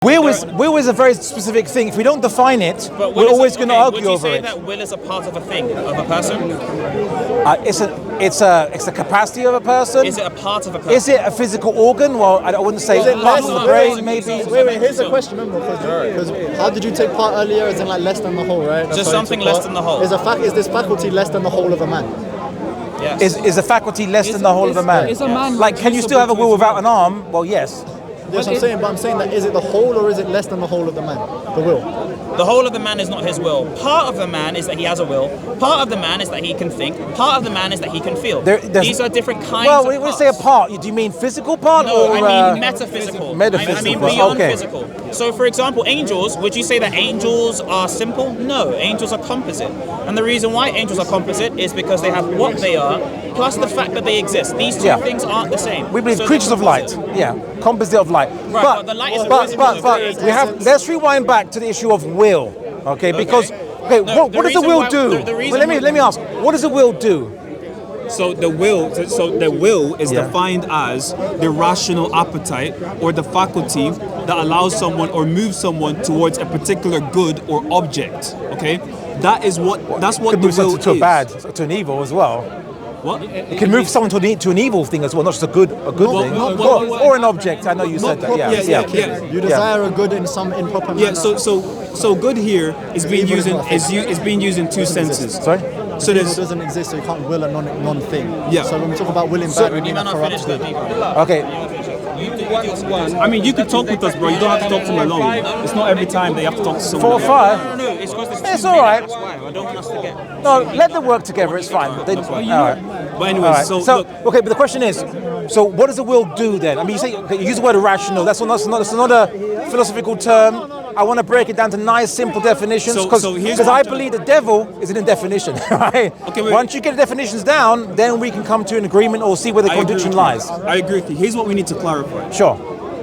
Will is a very specific thing. If we don't define it, we're always going to argue over it. Would you say that will is a part of a thing, of a person? It's a capacity of a person. Is it a part of a person? Is it a physical organ? Well, I wouldn't say. Is it part of the brain? Maybe. Wait. Here's the question. Remember, because how did you take part earlier? As in like less than the whole, right? That's just something less than the whole. Is this faculty less than the whole of a man? Yes. Is a faculty less than the whole of a man? Is a man like, can you still have a will without an arm? Well, yes. Yes, I'm saying that is it the whole or is it less than the whole of the man? The will. The whole of the man is not his will. Part of the man is that he has a will. Part of the man is that he can think. Part of the man is that he can feel. These are different kinds of parts. Well, when you say a part, do you mean physical part or... No, I mean metaphysical. Metaphysical. I mean beyond physical. So, for example, angels, would you say that angels are simple? No, angels are composite. And the reason why angels are composite is because they have what they are, plus the fact that they exist. These two things aren't the same. We believe creatures of light. Yeah, composite of light. Right, but the light is we have. Let's rewind back to the issue of will. Okay, because what does the will do? Let me ask. What does the will do? So the will is defined as the rational appetite or the faculty that allows someone or moves someone towards a particular good or object. Okay, that's what the will is. To a bad, to an evil as well. What? It can move someone to an evil thing as well, not just a good thing, or an object. I know you said that. Yeah. You desire a good in some improper manner. Yeah. So good here is being used in two senses. Sorry. So it doesn't exist, so you can't will a non-thing. Yeah. So when we talk about willing bad, we mean a corrupt good. Okay. I mean, you can talk with us, bro. You don't have to talk to me alone. It's not every time that you have to talk to someone. 4 or 5. No, it's because it's all right. That's why. I don't want us to get... No, let them work together. It's fine. All right. But anyway, right. so look, okay. But the question is, so what does the will do then? I mean, you use the word irrational. That's not a philosophical term. I want to break it down to nice, simple definitions because I believe the devil is in a definition, right? Okay, once you get the definitions down, then we can come to an agreement or see where the contradiction lies. I agree with you. Here's what we need to clarify. Sure.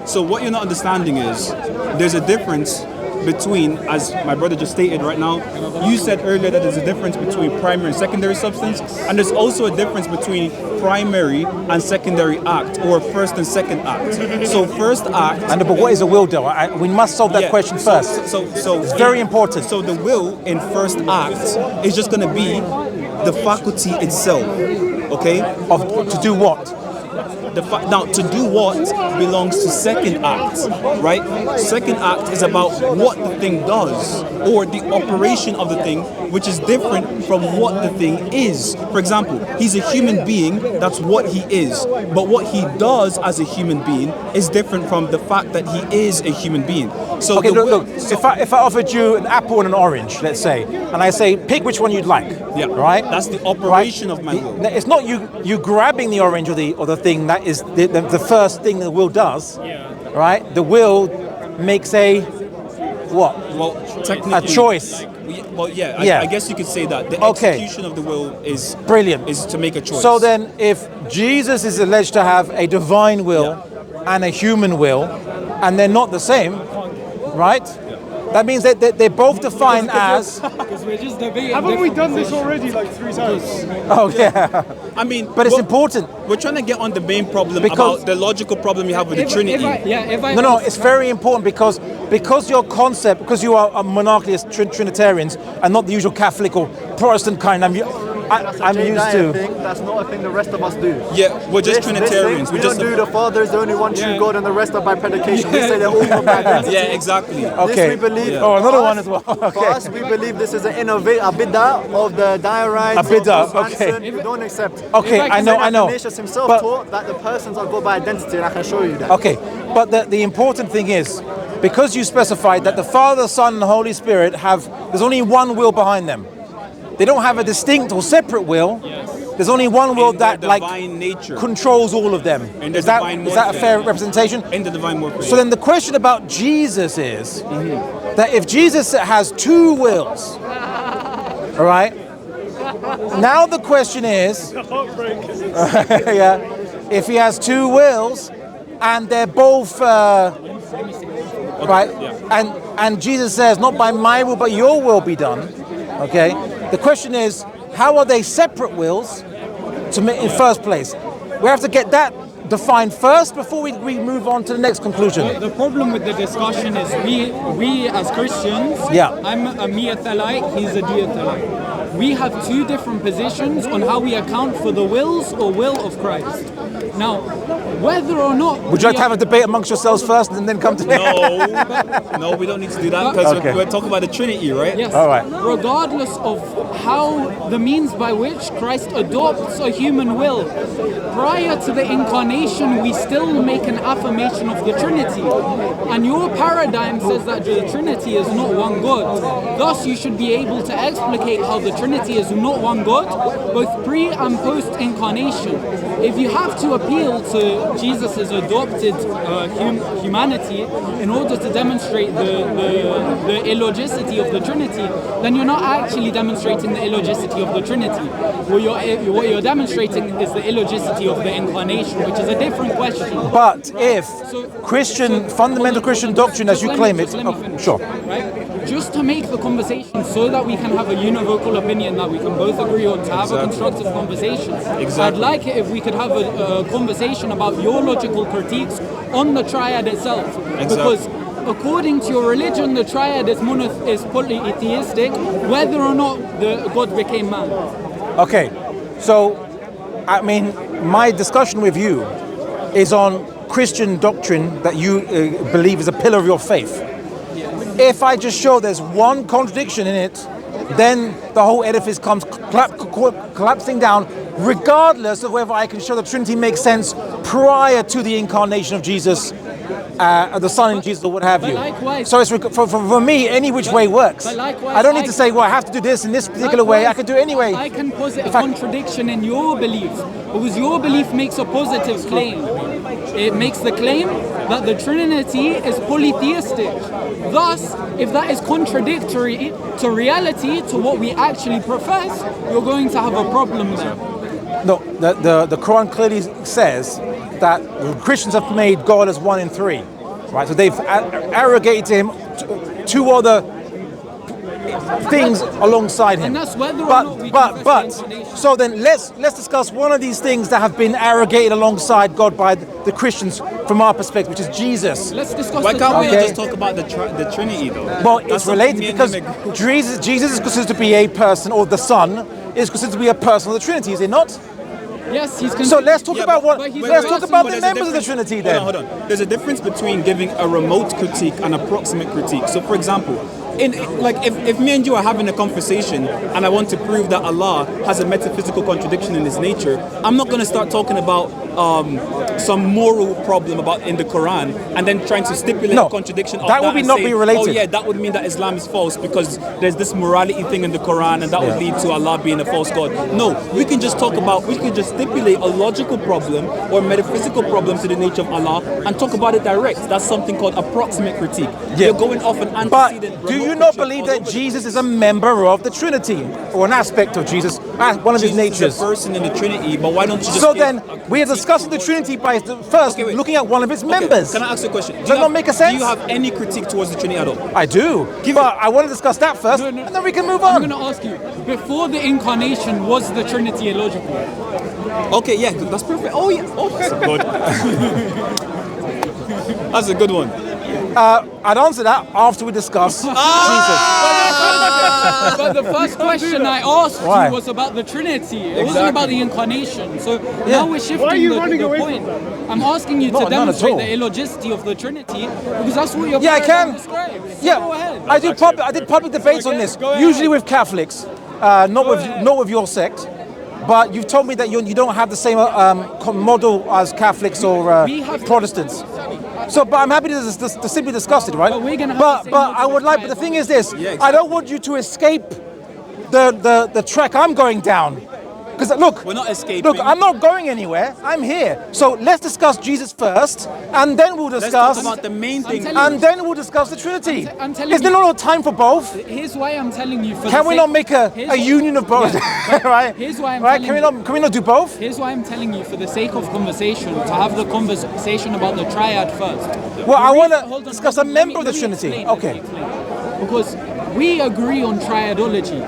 So what you're not understanding is there's a difference between, as my brother just stated right now, you said earlier that there's a difference between primary and secondary substance, and there's also a difference between primary and secondary act, or first and second act. So first act... But what is a will though? We must solve that question first. So it's very important. So the will in first act is just going to be the faculty itself, okay? To do what? Now, to do what belongs to second act, right? Second act is about what the thing does, or the operation of the thing, which is different from what the thing is. For example, he's a human being, that's what he is. But what he does as a human being is different from the fact that he is a human being. So okay, look. If I offered you an apple and an orange, let's say, and I say, pick which one you'd like, right? That's the operation of my will. It's not you grabbing the orange or the thing that is the first thing the will does, right? The will makes a what? Well, technically, a choice. I guess you could say that the execution of the will is brilliant. Is to make a choice. So then, if Jesus is alleged to have a divine will and a human will, and they're not the same, right? That means that they're both defined as... Haven't we done this already like 3 times? Oh, yeah. I mean... But it's important. We're trying to get on the main problem about the logical problem you have with the Trinity. No, it's very important because your concept, because you are a monarchist Trinitarians and not the usual Catholic or Protestant kind, I'm used to. That's not a thing the rest of us do. Yeah, we're just Trinitarians. We don't do the Father is the only one true God and the rest are by predication. We say they're all from identity. Yeah, exactly. Okay. This we believe. Oh, another one as well. Okay. For us, we believe this is an a bid'ah of the diarites. A bid'ah, okay. We don't accept. Okay, I know. Ignatius himself taught that the persons are God by identity, and I can show you that. Okay, but the important thing is, because you specified that the Father, Son, and the Holy Spirit there's only one will behind them. They don't have a distinct or separate will. There's only one will that controls all of them. Is that a fair representation? In the divine morphe. So then the question about Jesus is that if Jesus has 2 wills, all right? Now the question is, if he has 2 wills and they're both right, and Jesus says, not by my will but your will be done. Okay. The question is, how are they separate wills in first place? We have to get that define first before we move on to the next conclusion? The problem with the discussion is we as Christians, Yeah. I'm a Miathalite, he's a Diathalite. We have two different positions on how we account for the wills or will of Christ. Now, whether or not... Would you like to have a debate amongst yourselves first and then come to... No, we don't need to do that because Okay. we're talking about the Trinity, right? Yes. All right. Regardless of how the means by which Christ adopts a human will, prior to the incarnation, we still make an affirmation of the Trinity. And your paradigm says that the Trinity is not one God. Thus, you should be able to explicate how the Trinity is not one God, both pre and post incarnation. If you have to appeal to Jesus' adopted humanity in order to demonstrate the illogicity of the Trinity, then you're not actually demonstrating the illogicity of the Trinity. What you're demonstrating is the illogicity of the incarnation, which is a different question. But if So fundamental Christian doctrine, as you claim it... Let me finish, sure. Right? Just to make the conversation so that we can have a univocal opinion that we can both agree on, to have a constructive conversation. I'd like it if we could have a conversation about your logical critiques on the triad itself. Because according to your religion, the triad is polytheistic, whether or not the God became man. Okay, so, I mean, my discussion with you is on Christian doctrine that you believe is a pillar of your faith. If I just show there's one contradiction in it, then the whole edifice comes collapsing down, regardless of whether I can show the Trinity makes sense prior to the incarnation of Jesus, the Son in Jesus, or what have you. Likewise, so it's for me, any which way works. I don't need to say, well, I have to do this in this particular way. I can do it anyway. I can posit a contradiction in your belief, because your belief makes a positive claim. It makes the claim that the Trinity is polytheistic. Thus, if that is contradictory to reality, to what we actually profess, you're going to have a problem there. No, the Quran clearly says that Christians have made God as one in three, right? So they've arrogated to him two other things alongside him. And that's whether or not we but so then let's discuss one of these things that have been arrogated alongside God by the Christians from our perspective, which is Jesus. Let's discuss. Why can't we Okay. just talk about the Trinity though? Well, it's related because Jesus is considered to be a person, or the Son is considered to be a person of the Trinity, is it not? Yes, he's So let's talk about what. but he's Let's a talk person. about But the there's a members of the difference- Trinity then. Hold on. There's a difference between giving a remote critique and a proximate critique. So, for example, if me and you are having a conversation and I want to prove that Allah has a metaphysical contradiction in His nature, I'm not going to start talking about some moral problem in the Quran and then trying to stipulate a contradiction of that would and not say, be related. oh yeah, that would mean that Islam is false because there's this morality thing in the Quran and that would lead to Allah being a false God. No, we can just stipulate a logical problem or metaphysical problem to the nature of Allah and talk about it direct. That's something called approximate critique. Yeah. You're going off an But antecedent. do you remote not critique believe all that over Jesus is a member of the Trinity, or an aspect of Jesus, one of his Jesus natures? is a person in the Trinity, but why don't you just So give then, a we are critique discussing the towards- Trinity by first Okay, wait. looking at one of its Okay, members. Can I ask you a question? Does that not make a sense? Do you have any critique towards the Trinity at all? I do, but I want to discuss that first, No, no. and then we can move I'm on. going to ask you, before the incarnation, was the Trinity illogical? Okay, yeah, that's perfect. Oh yeah, that's good. That's a good one. I'd answer that after we discuss Jesus. But the first question I asked Why? you was about the Trinity. It wasn't about the incarnation. So now we're shifting Why are you the running away point. from that? I'm asking you No, to none at demonstrate all. the illogicity of the Trinity because that's what your Yeah, I paradigm can. describes. So Yeah, go ahead. I did public debates on this, Go ahead. usually with Catholics, not with your sect. But you've told me that you don't have the same model as Catholics or We have- Protestants. So, but I'm happy to simply discuss it, right? But we're gonna have But the same I model would like. But with the thing is this: Yeah, I don't want you to escape the track I'm going down. Because look, We're not escaping. Look, I'm not going anywhere. I'm here. So let's discuss Jesus first, and then we'll Let's discuss. talk about the main thing. telling And then we'll discuss the Trinity. I'm telling Is there you- not time for both? Here's why I'm telling you. For Can the we sake- not make here's a union of both? Yeah, right? Here's why I'm right? telling Can we not do both? Here's why I'm telling you, for the sake of conversation, to have the conversation about the triad first. Well, I The want reason- hold to on, discuss hold a on, member let of the me Trinity. explain, Okay. let me explain. Because we agree on triadology.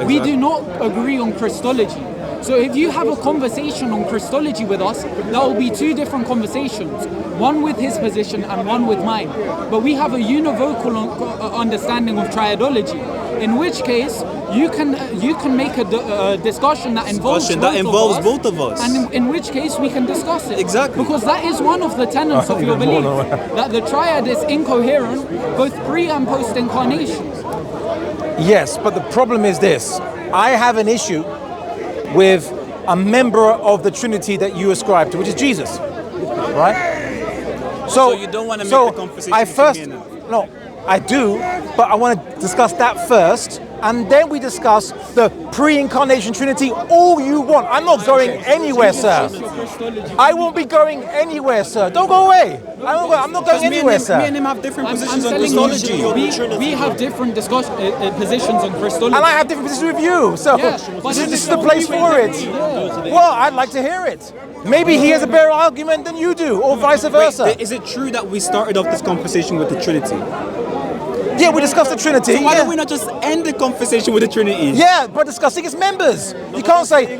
We do not agree on Christology. So if you have a conversation on Christology with us, that will be two different conversations. One with his position and one with mine. But we have a univocal understanding of triadology, in which case you can make a discussion that involves both of us, and in which case we can discuss it. Exactly. Because that is one of the tenets of your belief, that the triad is incoherent both pre and post incarnation. Yes, but the problem is this. I have an issue with a member of the Trinity that you ascribe to, which is Jesus, right? So you don't want to make the conversation No, I do, but I want to discuss that first, and then we discuss the pre-incarnation Trinity all you want. I'm not going anywhere, sir. I won't be going anywhere, sir. Don't go away. I'm not going anywhere, sir. Me and him have different positions on Christology. Christology. We have different positions on Christology. And I have different positions with you, so this is the place for it. Well, I'd like to hear it. Maybe he has a better argument than you do, or vice versa. Wait, is it true that we started off this conversation with the Trinity? Yeah, we discussed the Trinity. So why don't we not just end the conversation with the Trinity? Yeah, but discussing its members. You can't say,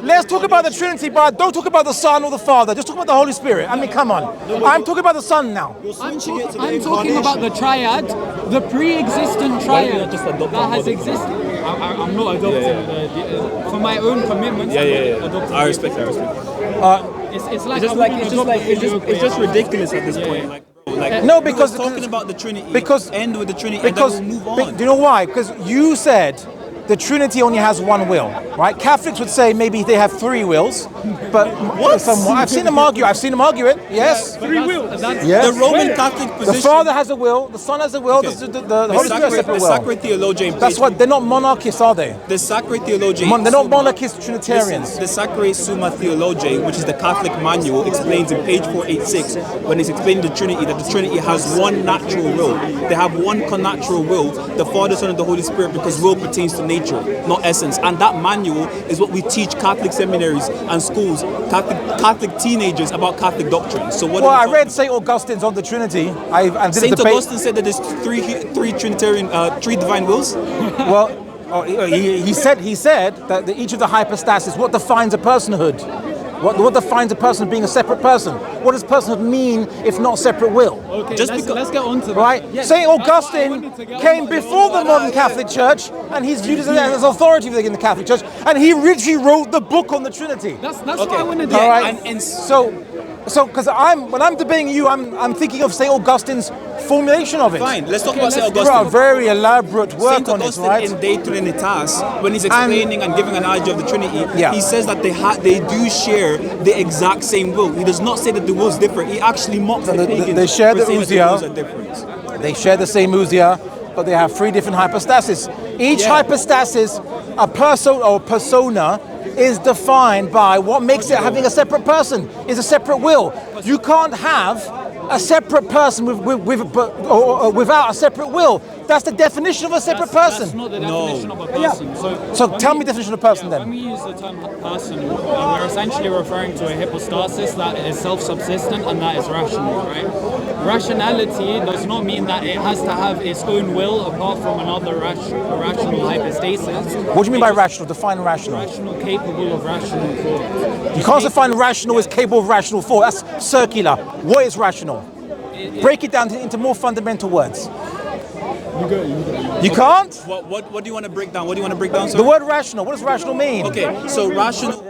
let's talk about the Trinity, but don't talk about the Son or the Father. Just talk about the Holy Spirit. I mean, come on. I'm talking about the Son now. I'm talking about the triad, the pre-existent triad that has existed. I'm not adopting for my own commitments. I respect. It's just ridiculous at this point. No, because talking about the Trinity, because end with the Trinity, and then we'll move on. Do you know why? Because you said the Trinity only has one will, right? Catholics would say maybe they have three wills, but I've seen them argue it. Yes, Three wills. yes. The Roman Catholic position. The Father has a will, the Son has a will, the Holy Spirit has a separate the will. Sacred Theologian. That's what they're not monarchists, are they? The Sacred Theologian. They're not monarchist Trinitarians. The Sacred Summa Theologiae, which is the Catholic manual, explains in page 486 when it's explaining the Trinity that the Trinity has one natural will. They have one connatural will, the Father, Son, and the Holy Spirit, because will pertains to nature, not essence. And that manual is what we teach Catholic seminaries and schools, Catholic teenagers about Catholic doctrine. So what? Well, I read St. Augustine's on the Trinity. St. Augustine said that there's three Trinitarian, three divine wills. Well, he said that each of the hypostases, what defines a personhood? What defines a person being a separate person? What does personhood mean if not separate will? Okay, let's get on to that. Right? Yeah, St. Augustine came before the modern Catholic Church, and he's viewed as authority in the Catholic Church, and he literally wrote the book on the Trinity. That's what I want to do. All right? And so because when I'm debating you, I'm thinking of St. Augustine's formulation of it. Fine, let's talk about St. Augustine. Bro, very elaborate work on it, right? In De Trinitas, when he's explaining and giving an analogy of the Trinity, he says that they do share the exact same will. He does not say that the will is different. He actually mocks the pagans. They share the ousia. They share the same ousia, but they have three different hypostases. Each hypostasis, a person or persona, is defined by what makes it having a separate person, is a separate will. You can't have a separate person without a separate will. That's the definition of a separate person. That's not the definition of a person. So tell me the definition of person then. When we use the term person, we're essentially referring to a hypostasis that is self-subsistent and that is rational, right? Rationality does not mean that it has to have its own will apart from another rational hypostasis. What do you mean by rational? Define rational. Rational, capable of rational thought. You can't define rational as capable of rational thought. That's circular. What is rational? Break it down into more fundamental words. You can't? What do you want to break down? What do you want to break down, sir? The word rational. What does rational mean? Okay, so rational.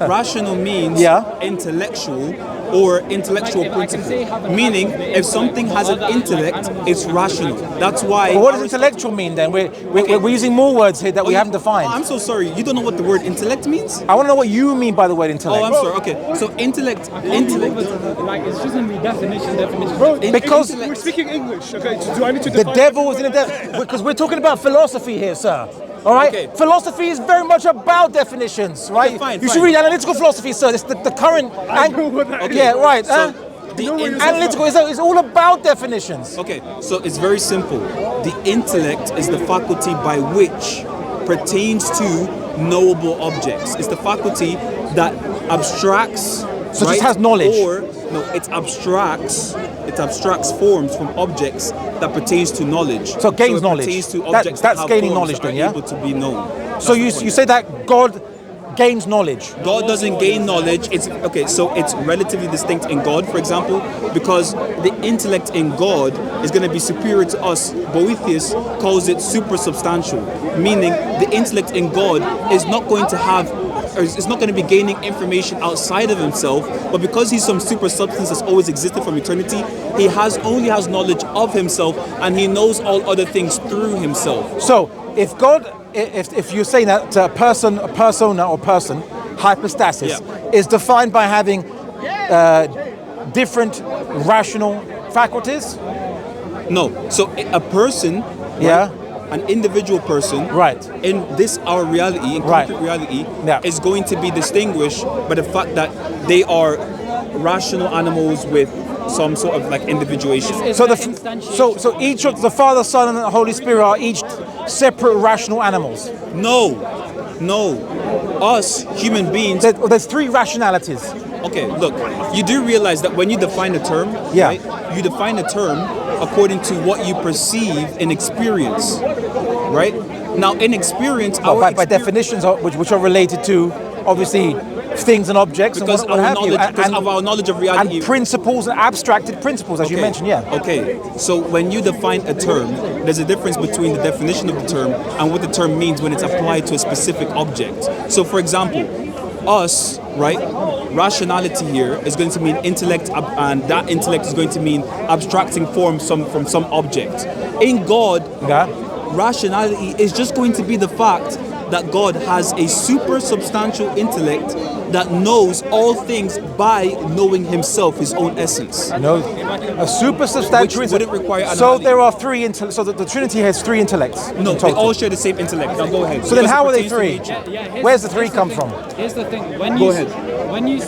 Rational means intellectual or intellectual principle. Meaning, if something has an intellect, it's rational. That's why. But what does intellectual mean then? We're using more words here that we haven't defined. I'm so sorry. You don't know what the word intellect means? I want to know what you mean by the word intellect. Oh, I'm sorry. Okay, so intellect. Like it's just in the definition. Bro, because we're speaking English. Okay, so do I need to the define devil is in the devil, because we're talking about philosophy here, sir. All right? Okay. Philosophy is very much about definitions, right? Okay, fine, you should read analytical philosophy, sir. It's the current. Yeah, right. Analytical is all about definitions. Okay, so it's very simple. The intellect is the faculty by which pertains to knowable objects. It's the faculty that abstracts. So it just has knowledge. Or No, it abstracts forms from objects that pertains to knowledge. So gains it knowledge. Pertains to objects That's that have gaining forms knowledge that then, are yeah? able to be known. So you say that God gains knowledge. God doesn't gain knowledge. So it's relatively distinct in God, for example, because the intellect in God is going to be superior to us. Boethius calls it supersubstantial, meaning the intellect in God is not going to have, or is not going to be gaining information outside of himself, but because he's some super substance that's always existed from eternity, he only has knowledge of himself, and he knows all other things through himself. So if you're saying that a persona or person, hypostasis, is defined by having different rational faculties? No. So a person, Yeah. an individual person, Right. in this our reality, in Right. concrete reality, Yeah. is going to be distinguished by the fact that they are rational animals with some sort of like individuation. So each of the Father, Son, and the Holy Spirit are each separate rational animals. No. Us human beings. There's three rationalities. Okay, look, you do realize that when you define a term, Yeah. right, you define a term according to what you perceive in experience, right? Now, in experience, By definitions, which are related to, obviously, things and objects, because and what have you. because of our knowledge of reality, and principles and abstracted principles, as you mentioned, yeah. Okay, so when you define a term, there's a difference between the definition of the term and what the term means when it's applied to a specific object. So, for example, us, right? Rationality here is going to mean intellect, and that intellect is going to mean abstracting form from some object. In God, rationality is just going to be the fact that God has a super substantial intellect that knows all things by knowing himself, his own essence. No, a super substantial Which wouldn't require So analogy. there are three intellects. So the Trinity has three intellects. No, in they total. all share the same intellect. Now go ahead. So then, Because how it are they pertains to three? nature. Where's the three come from? Here's the thing. When we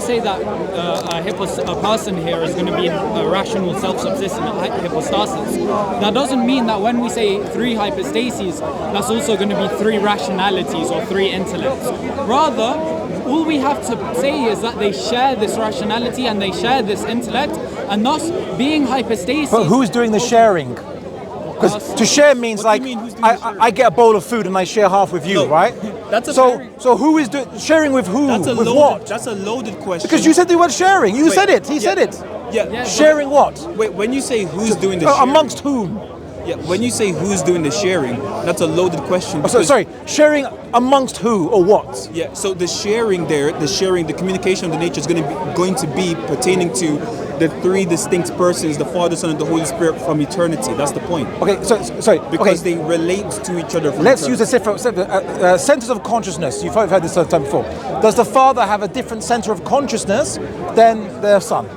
say that a person here is going to be a rational, self-subsistent hypostasis, that doesn't mean that when we say three hypostases, that's also going to be three rationalities or three intellects. Rather, all we have to say is that they share this rationality and they share this intellect, and thus being hypostasis. But who's doing the sharing? Because to share means What like do you mean, who's doing the sharing? I get a bowl of food and I share half with you, No, right? that's a so very- so who is sharing with who? That's a with loaded, what? That's a loaded question. Because you said the word sharing. You Wait, said it. He yeah, said it. Yeah. Sharing what? Wait, when you say who's doing the sharing, Amongst whom? yeah, when you say who's doing the sharing, that's a loaded question. Oh, so, because- sorry, sharing amongst who or what? Yeah, so the sharing there, the communication of the nature is going to be pertaining to the three distinct persons, the Father, Son, and the Holy Spirit from eternity. That's the point. Okay, so sorry. Because okay. they relate to each other. From Let's eternity. use a centers of consciousness. You've heard this time before. Does the Father have a different center of consciousness than the Son?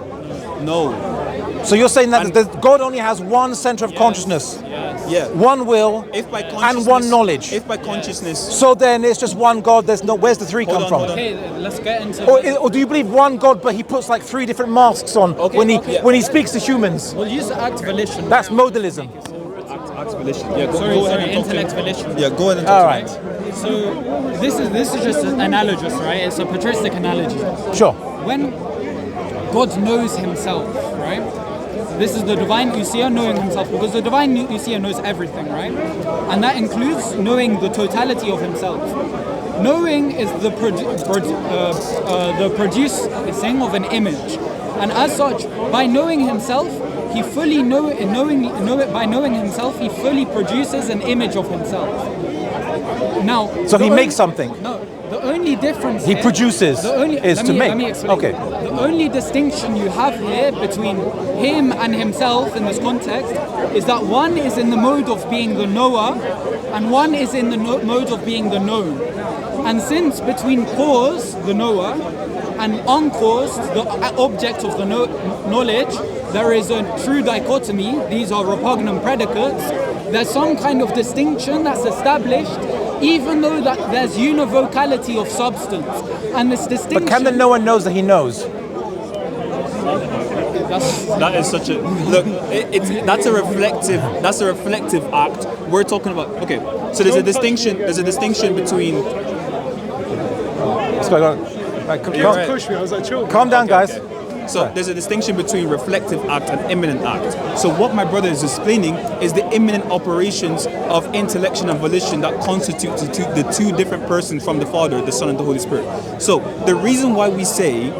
No. So you're saying that God only has one center of consciousness, Yeah. one will, If by and consciousness, one knowledge. If by consciousness, So then it's just one God. There's no. Where's the three come from? Okay, let's get into. Or do you believe one God, but he puts like three different masks on when he speaks to humans? We'll use act volition. That's modalism. act volition. Yeah, go Sorry, ahead and talk to intellect him. volition. Yeah, go ahead and talk All to right. him. So this is just analogous, right? It's a patristic analogy. Sure. When God knows himself, right? This is the divine Usia knowing himself, because the divine Usia knows everything, right? And that includes knowing the totality of himself. Knowing is the producing of an image, and as such, by knowing himself, he fully by knowing himself, he fully produces an image of himself. Now, So he makes something. No, the only difference He here- produces the only, is let to me- make. Let me explain. Okay. The only distinction you have here between him and himself in this context is that one is in the mode of being the knower, and one is in the mode of being the known. And since between cause, the knower, and uncaused, the object of the knowledge, there is a true dichotomy. These are repugnant predicates. There's some kind of distinction that's established, even though that there's univocality of substance. And this distinction. But can the knower knows that he knows? That is such a look. That's a reflective act. We're talking about So there's a distinction. There's a distinction between. What's going on? Right, You have to push me. I was like, chill. Calm down, guys. So there's a distinction between reflective act and imminent act. So what my brother is explaining is the imminent operations of intellection and volition that constitute the two different persons from the Father, the Son, and the Holy Spirit. So the reason why we say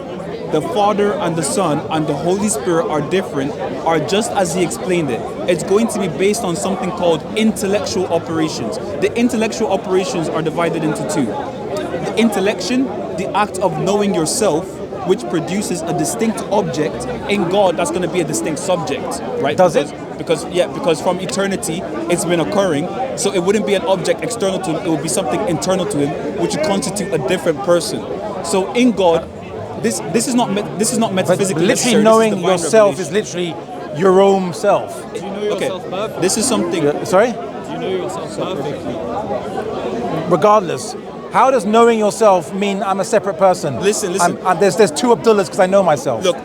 the Father and the Son and the Holy Spirit are different are just as he explained it. It's going to be based on something called intellectual operations. The intellectual operations are divided into two. The intellection, the act of knowing yourself, which produces a distinct object. In God, that's going to be a distinct subject, right? Does it? Because from eternity, it's been occurring, so it wouldn't be an object external to him, it would be something internal to him, which would constitute a different person. So in God, this is not metaphysically. But literally knowing yourself is literally your own self. Do you know yourself perfectly? This is something. Sorry? Do you know yourself perfectly? Regardless, how does knowing yourself mean I'm a separate person? Listen. There's two Abdullahs because I know myself. Look,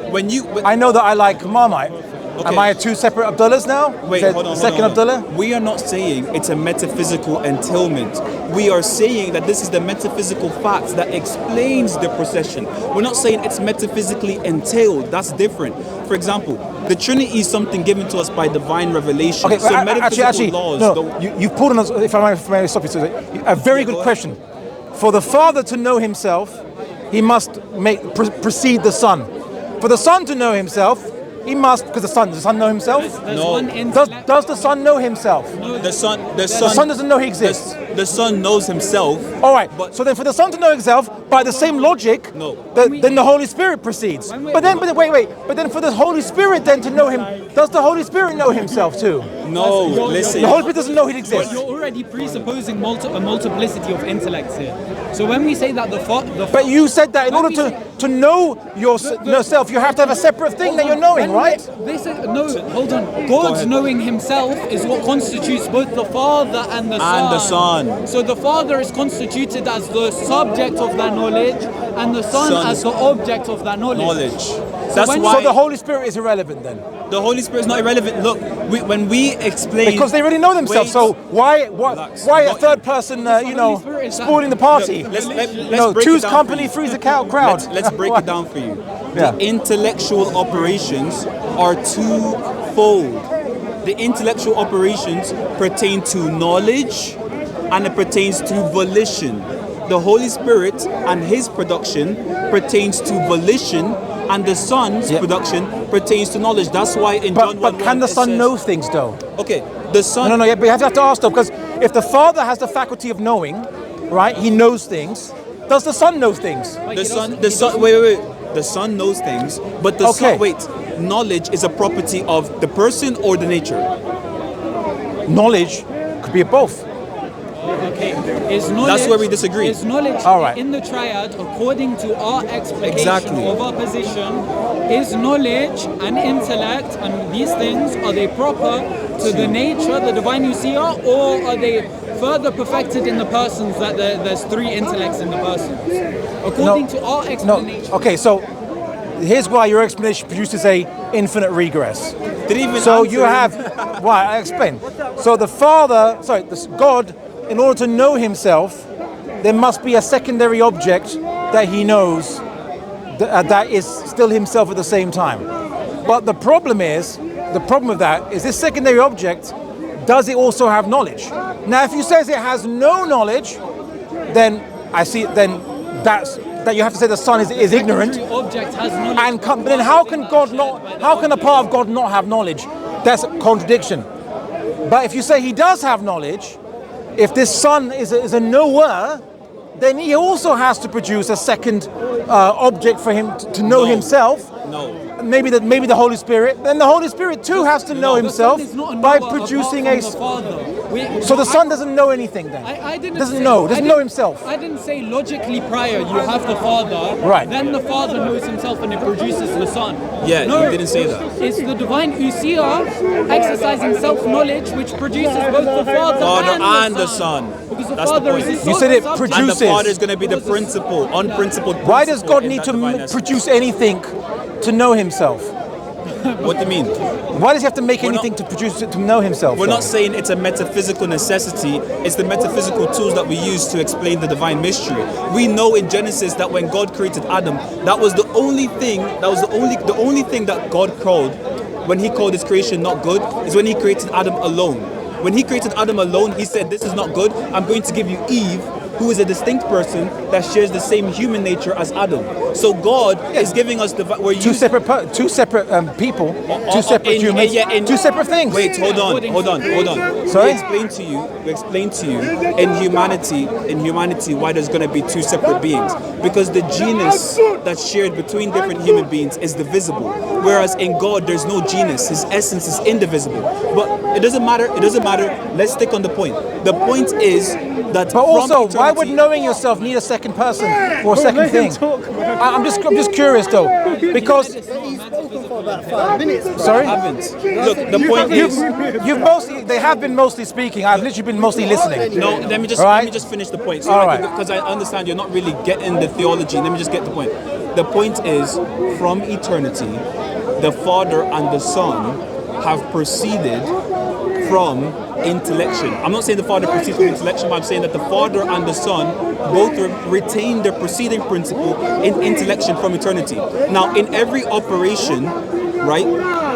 I know that I like Marmite. Okay. Am I two separate Abdullahs now? Wait, hold on. Second Abdullah? We are not saying it's a metaphysical entailment. We are saying that this is the metaphysical fact that explains the procession. We're not saying it's metaphysically entailed. That's different. For example, the Trinity is something given to us by divine revelation. Okay, so metaphysical laws. No, you've pulled on us. If I may stop you, a very good question. For the Father to know Himself, He must precede the Son. For the Son to know Himself, He must, because does the Son know Himself? No. Does the Son know Himself? The Son doesn't know He exists. The Son knows Himself. All right. So then, for the Son to know Himself, by the same logic, then the Holy Spirit precedes. But then for the Holy Spirit then to know Him, does the Holy Spirit know Himself too? No. Listen. The Holy Spirit doesn't know He exists. You're already presupposing a multiplicity of intellects here. So when we say that But you said that in order to know yourself, you have to have a separate thing that you're knowing, right? They say no. Hold on. God's knowing Himself is what constitutes both the Father and the Son. So the Father is constituted as the subject of that knowledge, and the Son as the object of that knowledge. So the Holy Spirit is irrelevant then. The Holy Spirit is not irrelevant. Look, when we explain, because they already know themselves. So why a third person, spoiling the party? Let's choose company, freeze the crowd. Let's break it down for you. The intellectual operations are twofold. The intellectual operations pertain to knowledge, and it pertains to volition. The Holy Spirit and His production pertains to volition, and the Son's production pertains to knowledge. That's why in John 1:1 But can the Son know things though? Okay, the Son. No. But you have to ask though, because if the Father has the faculty of knowing, right? He knows things. Does the Son know things? The Son. Wait. The Son knows things, but the Son. Wait. Knowledge is a property of the person or the nature. Knowledge could be both. Okay, that's where we disagree. Is knowledge in the triad, according to our explication of our position, is knowledge and intellect and these things, are they proper to the nature, the divine usia, or are they further perfected in the persons that there's three intellects in the persons? According to our explanation. No. Okay, so here's why your explanation produces a infinite regress. You have why I explain. So the Father, God, in order to know Himself, there must be a secondary object that He knows that is still Himself at the same time. But the problem with that is this secondary object, does it also have knowledge? Now, if you say it has no knowledge, then that you have to say the Son is ignorant. Object has knowledge. But then how can a part of God not have knowledge? That's a contradiction. But if you say He does have knowledge, if this Son is a knower, then He also has to produce a second object for Him to know Himself. No. Maybe the Holy Spirit. Then the Holy Spirit too has to know Himself by producing a. So the Son doesn't know anything then. Doesn't know Himself. I didn't say logically prior you have the Father. Right. Then the Father knows Himself and it produces the Son. Yeah, you didn't say that. It's the divine usia exercising self-knowledge which produces both the Father and the Son. Because the Father is you said it produces. And the Father is going to be the unprincipled. Why does God need to produce anything to know Himself? What do you mean? Why does he have to make We're anything not- to produce it to know himself? We're though? not saying it's a metaphysical necessity. It's the metaphysical tools that we use to explain the divine mystery. We know in Genesis that when God created Adam, that was the only thing. That was the only thing that God called when He called His creation not good is when He created Adam alone. When He created Adam alone, He said, "This is not good. I'm going to give you Eve, who is a distinct person that shares the same human nature as Adam." So God is giving us two separate people, two separate humans, two separate things. Wait, hold on. Sorry? We explained to you in humanity why there's going to be two separate beings, because the genus that's shared between different human beings is divisible, whereas in God there's no genus. His essence is indivisible. But it doesn't matter. Let's stick on the point. The point is that. But also, why would knowing yourself need a second person or a second thing? I'm just curious though, because He's spoken for about 5 minutes. Bro. sorry, Look, the point is. they have been mostly speaking. I've literally been mostly listening. No, let me just finish the point. So because I understand you're not really getting the theology. Let me just get the point. The point is, from eternity, the Father and the Son have proceeded from intellection. I'm not saying the Father proceeds from intellection, but I'm saying that the Father and the Son both retain their proceeding principle in intellection from eternity. Now, in every operation, right,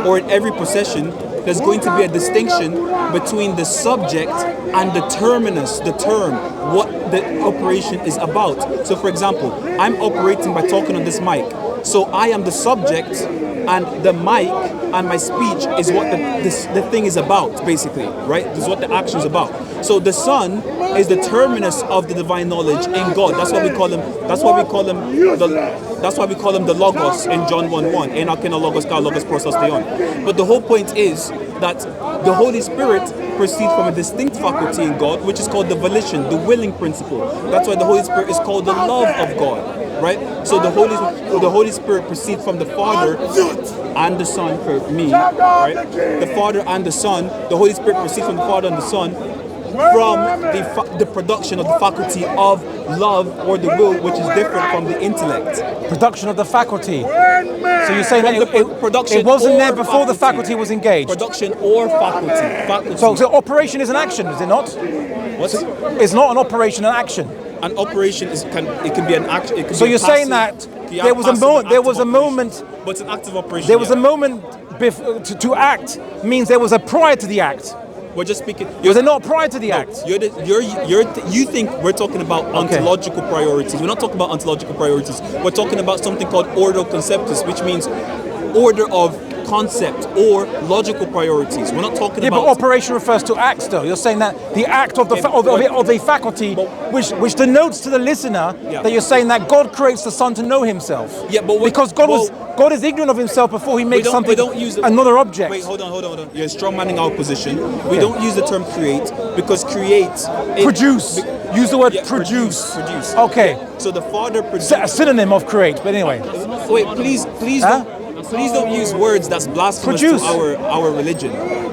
or in every procession, there's going to be a distinction between the subject and the terminus, the term, what the operation is about. So, for example, I'm operating by talking on this mic. So I am the subject, and the mic and my speech is what the thing is about, basically, right? This is what the action is about. So the Son is the terminus of the divine knowledge in God. That's why we call him. That's why we call him the Logos in John 1:1. Enoch and Logos, God, Logos, Prosos, Theon. But the whole point is that the Holy Spirit proceeds from a distinct faculty in God, which is called the volition, the willing principle. That's why the Holy Spirit is called the love of God, right? So the Holy Spirit proceeds from the Father and the Son, for me, right? The Father and the Son. The Holy Spirit proceeds from the Father and the Son from the production of the faculty of love or the will, which is different from the intellect. Production of the faculty. So you're saying that it wasn't there before the faculty was engaged. Production or faculty. So operation is an action, is it not? What? It's not an operation, an action. An operation can be an action. It can So be a you're saying passive- that yeah, there was a moment. But it's an active operation. There was a yeah. moment to act means there was a prior to the act. We're just speaking. Was it not prior to the act? You think we're talking about ontological priorities. We're not talking about ontological priorities. We're talking about something called ordo conceptus, which means order of concept or logical priorities. We're not talking about. But operation refers to acts, though. You're saying that the act of the faculty, which denotes to the listener that you're saying that God creates the Son to know Himself. Yeah, but because God is ignorant of Himself before He makes something. Another object. Wait, hold on. You're strong manning our position. We don't use the term create because create. Produce. Use the word produce. Produce. Okay. So the Father produces. A synonym of create, but anyway. Wait, please don't use words that's blasphemous to our religion.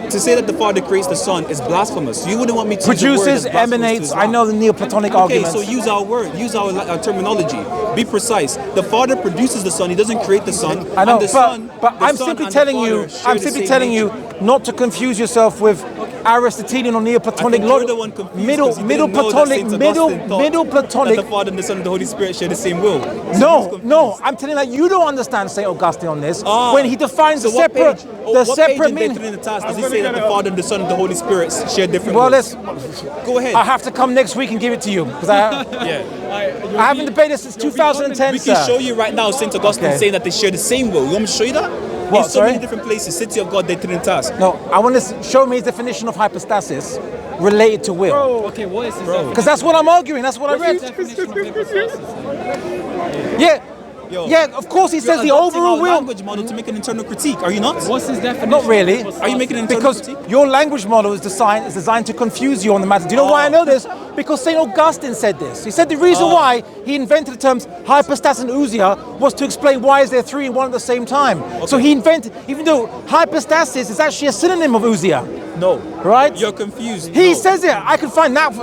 To say that the Father creates the Son is blasphemous. You wouldn't want me to produces, use a word that's emanates. to I know the Neoplatonic arguments. Okay, so use our word, use our terminology. Be precise. The Father produces the Son. He doesn't create the Son. I know, and but I'm simply telling you. I'm simply telling you not to confuse yourself with Aristotelian or Neoplatonic logic. Middle Platonic. That the Father and the Son and the Holy Spirit share the same will. No. I'm telling you that you don't understand Saint Augustine on this. When he defines so the separate meaning. Does he say that the Father and the Son and the Holy Spirit share different wills? Go ahead. I have to come next week and give it to you because I haven't debated since 2010. We can show you right now Saint Augustine saying that they share the same will. You want me to show you that? What, in so many different places, City of God, De Trinitas. No, I want to show me his definition of hypostasis related to will. Okay, what is his definition? Because that's what I'm arguing. That's what I read. Yeah, of course he says the overall will. Language model to make an internal critique. Are you not? What's his definition? Not really. Are you making an internal critique? Because your language model is designed to confuse you on the matter. Do you know why I know this? Because St. Augustine said this. He said the reason why he invented the terms hypostasis and ousia was to explain why is there three and one at the same time. So he invented, even though hypostasis is actually a synonym of ousia. No. Right? You're confused. He says it. I can find that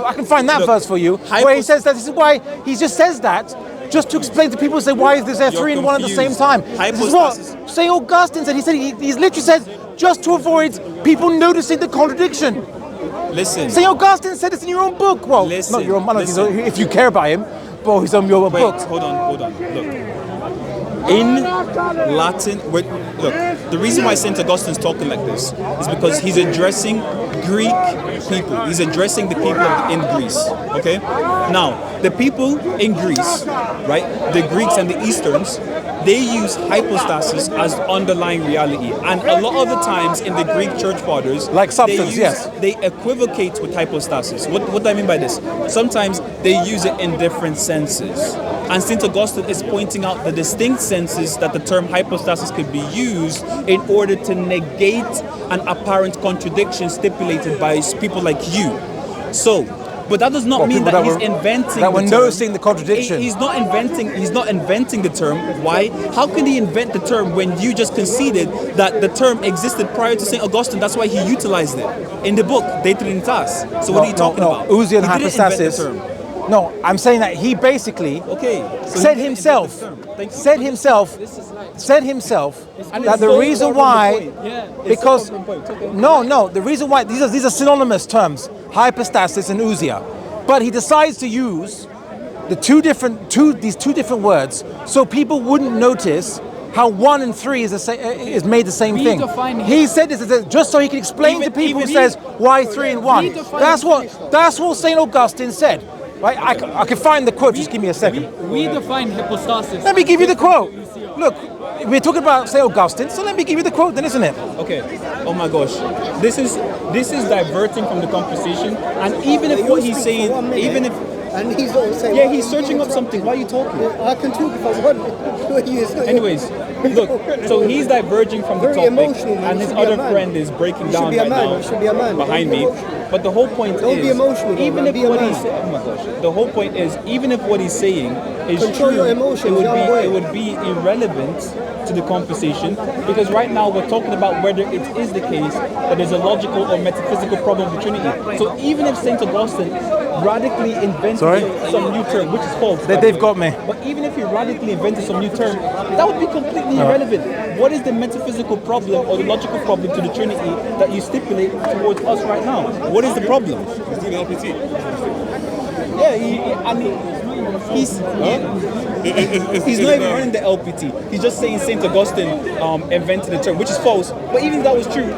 verse for you where he says that this is why he just says that just to explain to people, say, why is there three and one at the same time? This is what St. Augustine said. He said, he's literally said, just to avoid people noticing the contradiction. Listen. St. Augustine said it's in your own book. Well, not your own, if you care about him, but he's on your book. Hold on. Look. In Latin, look, the reason why St. Augustine's talking like this is because he's addressing Greek people. He's addressing the people in Greece, okay? Now, the people in Greece, right, the Greeks and the Easterns, they use hypostasis as underlying reality. And a lot of the times in the Greek church fathers, like substance, they equivocate with hypostasis. What do I mean by this? Sometimes they use it in different senses. And St. Augustine is pointing out the distinct senses that the term hypostasis could be used in order to negate an apparent contradiction stipulated by people like you. So, but that does not mean that he's inventing that the we're term. noticing the contradiction. He's not inventing the term. Why? How can he invent the term when you just conceded that the term existed prior to St. Augustine? That's why he utilized it in the book De Trinitas. So what are you talking about? Ousia and hypostasis. No, I'm saying that he basically said himself that the reason why, because the reason why these are synonymous terms, hypostasis and ousia, but he decides to use these two different words so people wouldn't notice how 1 and 3 is made the same thing. He said this just so he can explain to people who says why 3 and 1. That's what St. Augustine said. Right? I can find the quote. Just give me a second. We define hypostasis. Let me give you the quote. Look, we're talking about St. Augustine, so let me give you the quote then, isn't it? Okay. Oh my gosh. This is diverting from the conversation. And even if what he's saying, and he's also saying, yeah, he's searching up something. Why are you talking? I can talk if I want. Anyways, look, so he's diverging from the topic, and his other friend is breaking down right now behind me. But the whole point Don't be emotional, even if what he's saying, oh my gosh, the whole point is, even if what he's saying is Control true, your emotions, it would be irrelevant to the conversation, because right now we're talking about whether it is the case that there's a logical or metaphysical problem with the Trinity. So even if St. Augustine radically invented some new term, which is false. They've got me. But even if he radically invented some new term, that would be completely irrelevant. What is the metaphysical problem or the logical problem to the Trinity that you stipulate towards us right now? What is the problem? He's doing LPT. Yeah, he's not even running the LPT. He's just saying St. Augustine invented the term, which is false. But even if that was true,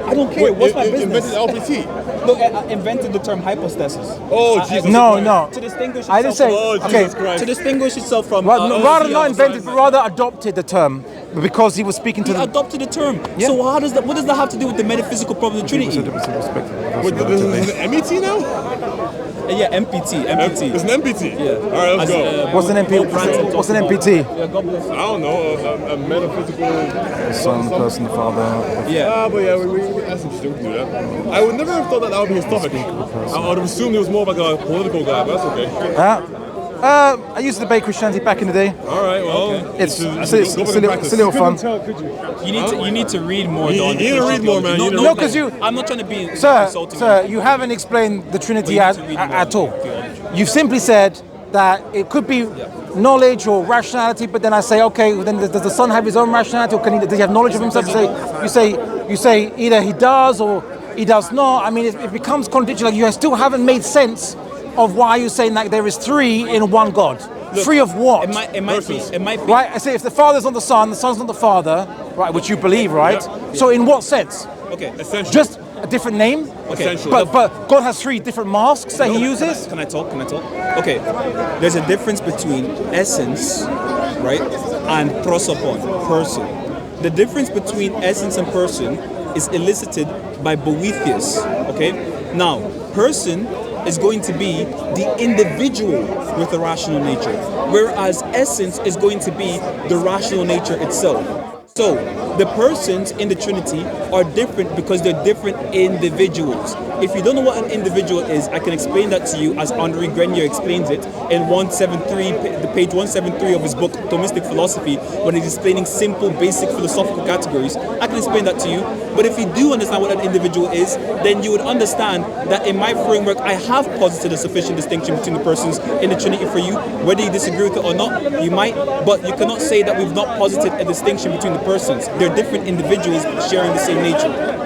I don't care. What's my business? Invented LPT? Look, I invented the term hypostasis. Oh, Jesus. No. To distinguish itself I didn't say. to distinguish itself from. Rather not invented, but rather adopted the term because he was speaking to He adopted the term. Yeah. So what does that have to do with the metaphysical problem of the Trinity? Wait, this is an MET now? Yeah, MPT. It's an MPT? Yeah. All right, let's go. What's an MPT? What's an MPT? Yeah, God bless you. I don't know, a metaphysical... Son, person, the father. Yeah. But yeah, that's interesting to do that. I would never have thought that would be his topic. I would have assumed he was more like a political guy, but that's okay. I used to debate Christianity back in the day. All right, well, It's still fun. You need to read more. You need to read more, man. No, because I'm not trying to be insulting. Sir, you haven't explained the Trinity at all. You've simply said that it could be knowledge or rationality, but then I say, okay, then does the Son have his own rationality, or does he have knowledge of himself? You say either he does or he does not. I mean, it becomes contradictory. Like you still haven't made sense of why you're saying that there is three in one God. Look, three of what? It might be. Right, I say if the Father's not the Son's not the Father, right, which you believe, right? Yeah. So in what sense? Okay, essentially. Just a different name? Okay. But God has three different masks that he uses? Can I talk? Okay, there's a difference between essence, right, and prosopon, person. The difference between essence and person is elicited by Boethius, okay? Now, person is going to be the individual with a rational nature, whereas essence is going to be the rational nature itself. So the persons in the Trinity are different because they're different individuals. If you don't know what an individual is, I can explain that to you as Henri Grenier explains it in 173, the page 173 of his book Thomistic Philosophy, when he's explaining simple, basic philosophical categories. I can explain that to you. But if you do understand what an individual is, then you would understand that in my framework, I have posited a sufficient distinction between the persons in the Trinity for you. Whether you disagree with it or not, you might, but you cannot say that we've not posited a distinction between the persons. They're different individuals sharing the same nature.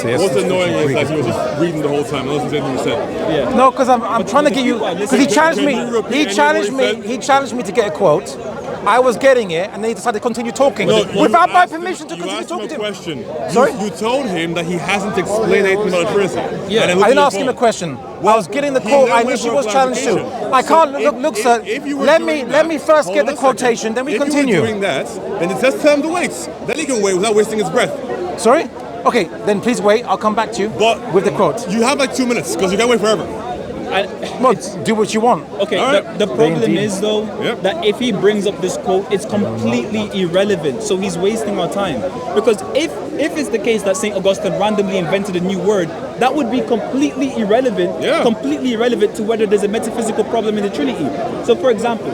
What's annoying is that he was just reading the whole time, unless there's anything you said. Yeah. No, because I'm trying to get you. Because he challenged me. He challenged me to get a quote. I was getting it, and then he decided to continue talking without my permission to continue talking to him. Question. Sorry? You told him that he hasn't explained anything about Trinity. Yeah. I didn't ask him a question. I was getting the quote I initially was challenged to. I can't look, sir. Let me first get the quotation, then we continue. If you were doing that, then it just tell him to wait. Then he can wait without wasting his breath. Sorry? Okay, then please wait. I'll come back to you with the quote. You have like 2 minutes because you can't wait forever. Well, do what you want. Okay, the problem is though that if he brings up this quote, it's completely irrelevant. So he's wasting our time. Because if it's the case that St. Augustine randomly invented a new word, that would be completely irrelevant. Yeah. Completely irrelevant to whether there's a metaphysical problem in the Trinity. So for example,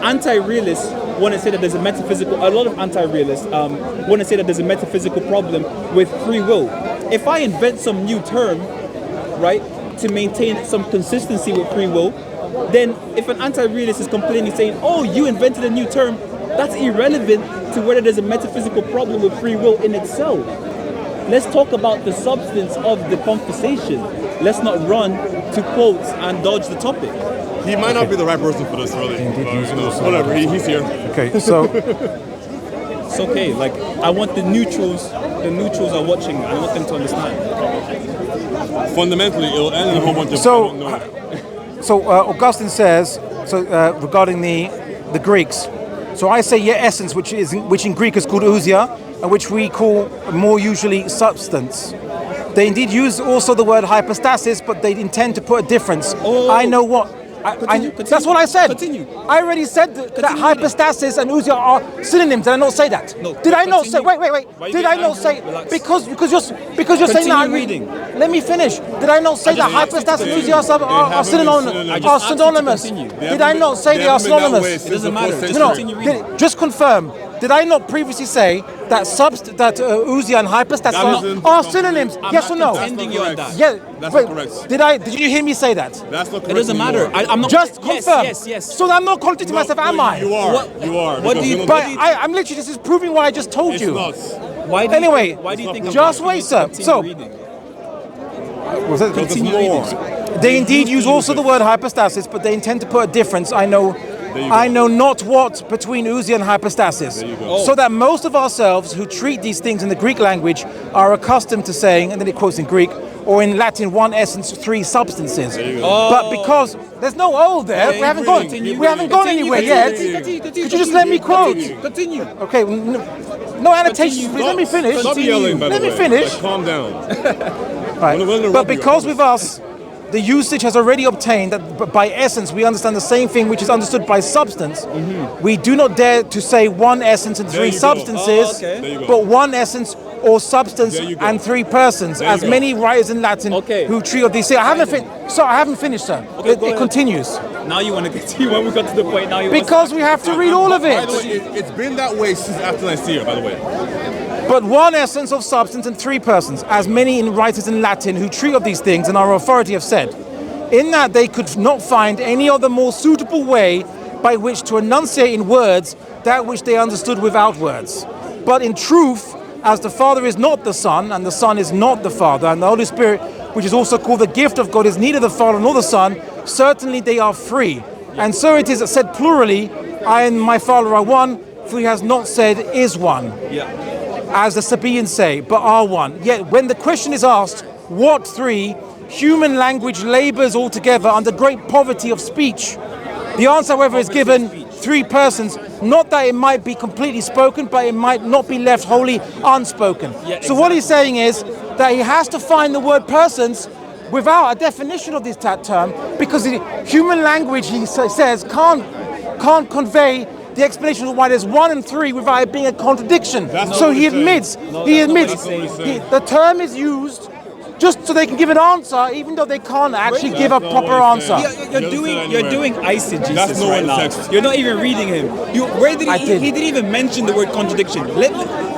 anti-realists want to say that there's a metaphysical. A lot of anti-realists want to say that there's a metaphysical problem with free will. If I invent some new term, right, to maintain some consistency with free will, then if an anti-realist is complaining saying, oh, you invented a new term, that's irrelevant to whether there's a metaphysical problem with free will in itself. Let's talk about the substance of the conversation. Let's not run to quotes and dodge the topic. He might not be the right person for this, really. Whatever, he's here. Okay, so it's okay. Like I want the neutrals are watching. I want them to understand. Fundamentally, it'll end in a whole bunch of. So Augustine says regarding the Greeks. So I say essence, which in Greek is called ousia, and which we call more usually substance. They indeed use also the word hypostasis, but they intend to put a difference. I know what. Continue. That's what I said. Continue. I already said that hypostasis and ousia are synonyms. Did I not say that? No. Did I not say? Wait. Did I not say? Relax. Because you're saying that. Reading. Let me finish. Did I not say that hypostasis and ousia are synonymous? Did I not say they are synonymous? It doesn't matter. Just continue reading. Just confirm. Did I not previously say that ousia and hypostasis are synonyms? Yes or no? Yeah. That's not correct. Did you hear me say that? That's not correct. It doesn't matter. I'm not. Just confirm. Yes. So I'm not contradicting myself, am I? You are. What do you? But I'm literally. This is proving what I just told you. It's not. Why do you think? Just wait, sir. So. Continue reading. They indeed use also the word hypostasis, but they intend to put a difference. I know not what between ousia and hypostasis. So that most of ourselves who treat these things in the Greek language are accustomed to saying, and then it quotes in Greek, or in Latin, one essence, three substances. But because there's no there, we haven't gone anywhere yet. Could you just let me quote? Continue. Okay, no annotations, please. Let me finish. Stop yelling, by the way. Let me finish. Like, calm down. Right. But because with us, the usage has already obtained that by essence we understand the same thing which is understood by substance. We do not dare to say one essence and three substances, but one essence or substance and three persons, as many writers in Latin who treat of these things. I haven't finished, sir. It continues. Now you want to continue when we got to the point. Now you because we have to read all of it. By the way, it's been that way since after Nicaea, by the way. But one essence of substance and three persons, as many writers in Latin who treat of these things and our authority have said, in that they could not find any other more suitable way by which to enunciate in words that which they understood without words. But in truth, as the Father is not the Son, and the Son is not the Father, and the Holy Spirit, which is also called the gift of God, is neither the Father nor the Son, certainly they are free. And so it is said plurally, I and my Father are one, for he has not said is one. As the Sabaeans say, but are one. Yet when the question is asked, what three, human language labors altogether under great poverty of speech. The answer, however, is given three persons, not that it might be completely spoken, but it might not be left wholly unspoken. So what he's saying is that he has to find the word persons without a definition of this term, because human language, he says, can't convey the explanation of why there's 1 and 3 without it being a contradiction. That's So not he what he's admits, saying. he admits, That's not what he's saying. the term is used just so they can give an answer, even though they can't actually give a not proper what he's answer. saying. You're doing eisegesis That's not right what now. the text- You're not even reading him. I did. He didn't even mention the word contradiction.